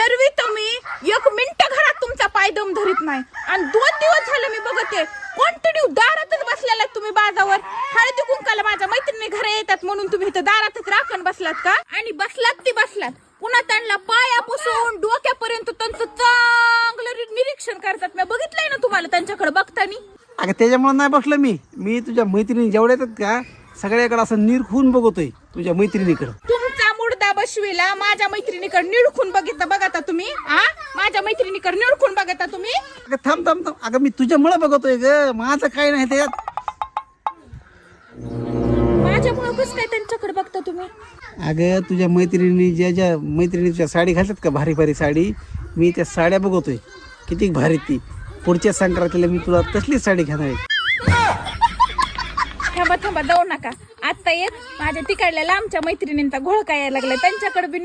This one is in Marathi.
एरवी तुम्ही 1 मिनिट घरात तुमचा पाय दम धरीत नाही आणि 2 दिवस झाले मी बघते कंटिन्यू दारातच बसलेला तुम्ही बाजावर. हळदी कुंकाला माझ्या मैत्रिणी घरी येतात म्हणून तुम्ही इथं दारातच राखण बसलात का? आणि बसलात ती बसलात पुन्हा त्यांना पायापासून डोक्यापर्यंत त्यांचं चांगलं निरीक्षण करतात. मी बघितलंय ना तुम्हाला त्यांच्याकडे बघतानी. अगं त्याच्यामुळे नाही बसलो मी तुझ्या मैत्रिणी जेवढ्या येतात का सगळ्याकडे असं निरखून बघतोय तुझ्या मैत्रिणीकडे. तुमचा मुर्दा बसविला माझ्या मैत्रिणीकडे निरखून बघितलं बघता तुम्ही. माझ्या मैत्रिणीकडे निरखून बघता तुम्ही. अगं थांब थांब थांब, अगं मी तुझ्यामुळे बघतोय ग, माझं काय नाही त्याच्यात. माझ्यामुळे कसं काय त्यांच्याकडे बघता तुम्ही? अगं तुझ्या मैत्रिणी ज्या मैत्रिणीच्या साडी घालतात का भारी भारी साडी, मी त्या साड्या बघतोय किती भारी ती. पुढच्या संक्रांतीला मी तुला तसलीच साडी घेणार आहे. थांबा थांबा जाऊ नका. आता एक माझ्या तिकडल्या लांबच्या मैत्रिणींचा घोळका यायला लागलाय त्यांच्याकडे बी